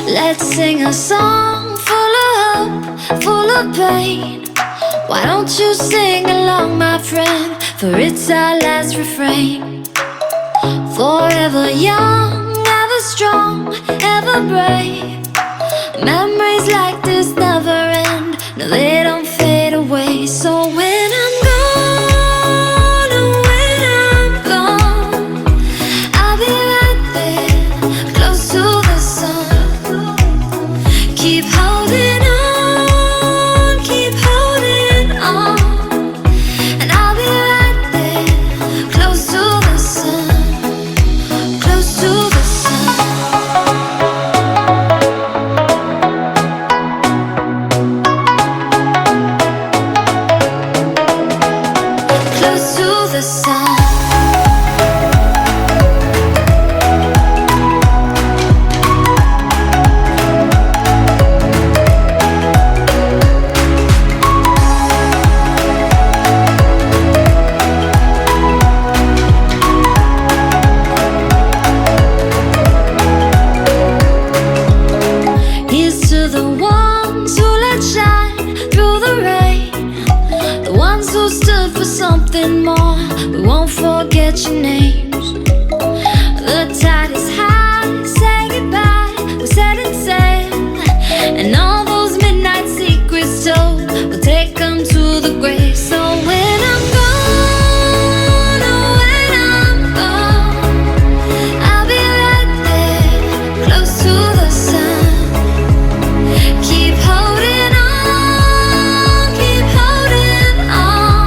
Let's sing a song full of hope, full of pain. Why don't you sing along, my friend? For it's our last refrain. Forever young, ever strong, ever brave. Memories like this never end. No, they don't fade away. So when I'm gone, oh, when I'm gone, I'll be right there, close to the sun. Keep holding on, keep holding on, and I'll be right there, close to the sun, close to the sun. Close to the sun. Here's to the ones who let shine through the rain, the ones who stood for something more. We won't forget your names. The tide is high, say goodbye, we're setting sail, and all those midnight secrets told, we'll take them to the grave. So when I'm gone, oh, when I'm gone, I'll be right there, close to the sun. Keep holding on, keep holding on,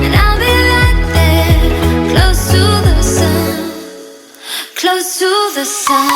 and I'll be right there, close to the sun, close to the sun.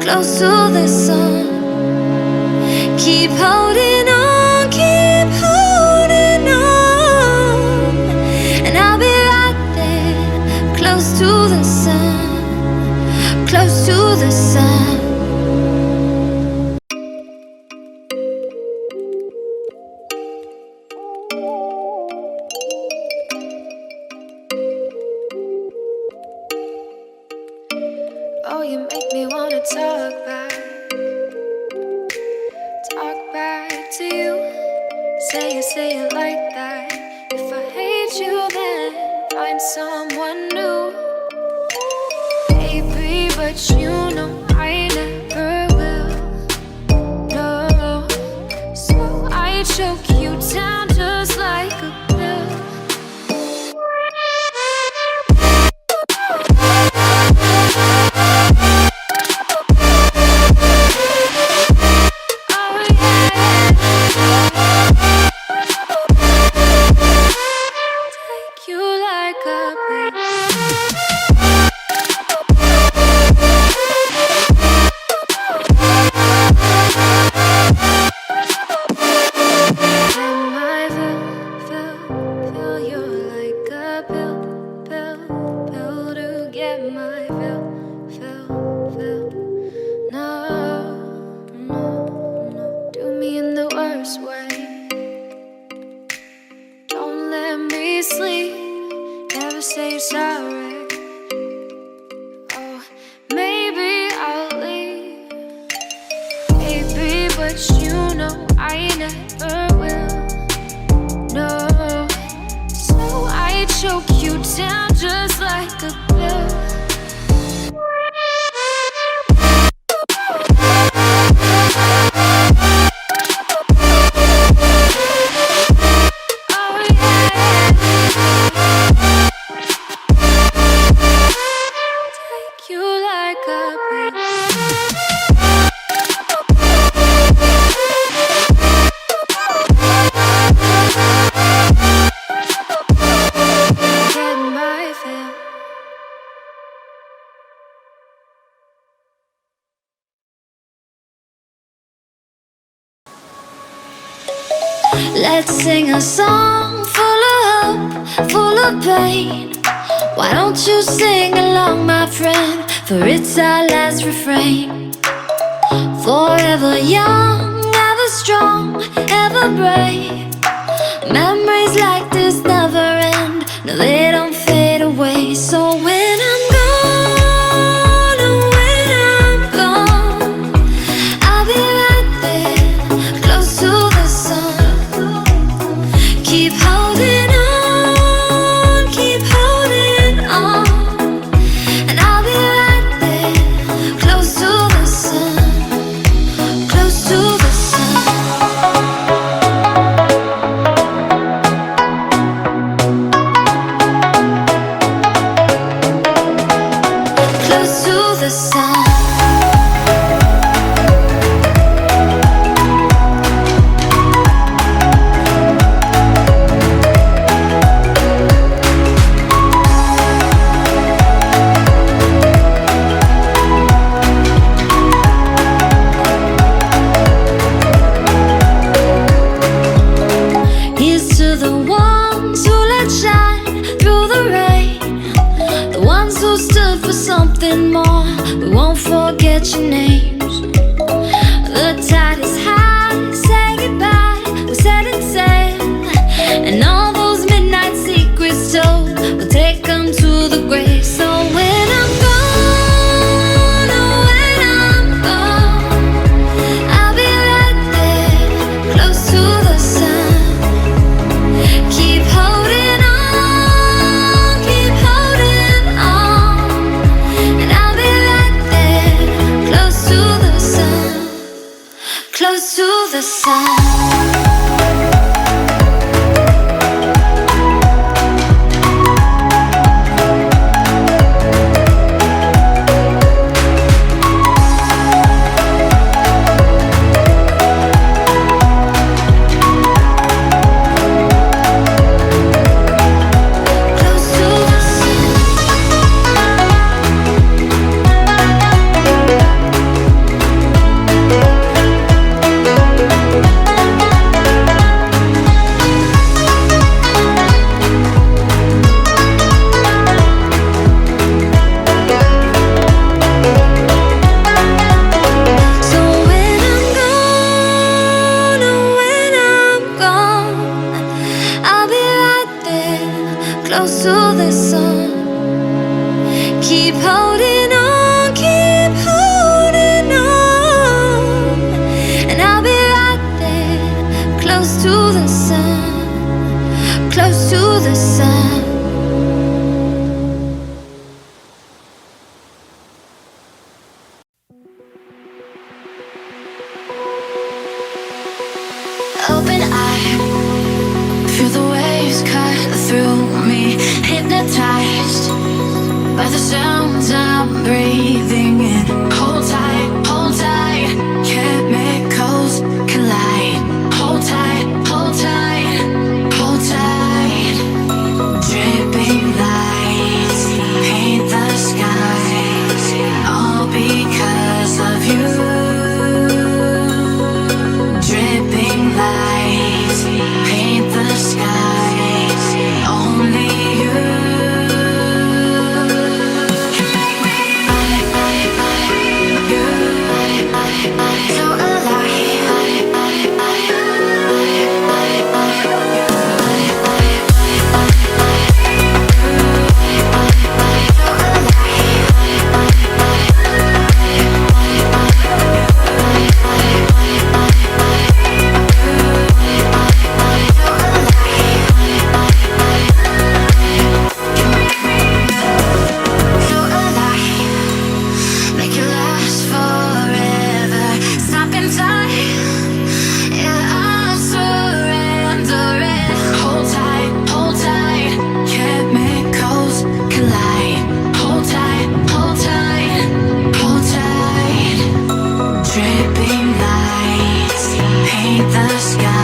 Close to the sun. Keep holding on, keep holding on, and I'll be right there, close to the sun, close to the sun. Oh, you make me wanna talk back to you. Say it like that. If I hate you, then find someone new. Baby, but you know I never will. No, so I choke you down just like a pill. Let's sing a song full of hope, full of pain. Why don't you sing along, my friend? For it's our last refrain. Forever young, ever strong, ever brave. Memories like this never end. No, they don't fade away. So when I'm gone, oh, when I'm gone, I'll be right there, close to the sun. Keep holding on, keep holding on, and I'll be right there, close to the sun, close to the sun. Close to the sun. Here's to the ones who let shine through the rain, the ones who stood for something more. We won't forget your names. The tide is high, say goodbye, we're setting sail, and all those midnight secrets told, we'll take them to the grave. So when I'm gone, oh, when I'm gone, I'll be right there, close to the sun. Keep holding on, keep holding on, and I'll be right there, close to the sun, close to the sun. Close to the sun. So when I'm gone, oh, when I'm gone, I'll be right there, close to the sun. Keep holding on, keep holding on, and I'll be right there, close to the sun, close to the sun. Open eye, feel the waves cut through me, hypnotized by the sounds I'm breathing in. Hold tight, chemicals collide. Hold tight, hold tight, hold tight. Dripping lights paint the skies, all because of you. Dripping lights paint the skies, only you. So make it last forever. Stop in time. Yeah, I'm surrendering. Hold tight, chemicals collide. Hold tight, hold tight, hold tight. Dripping lights paint the sky.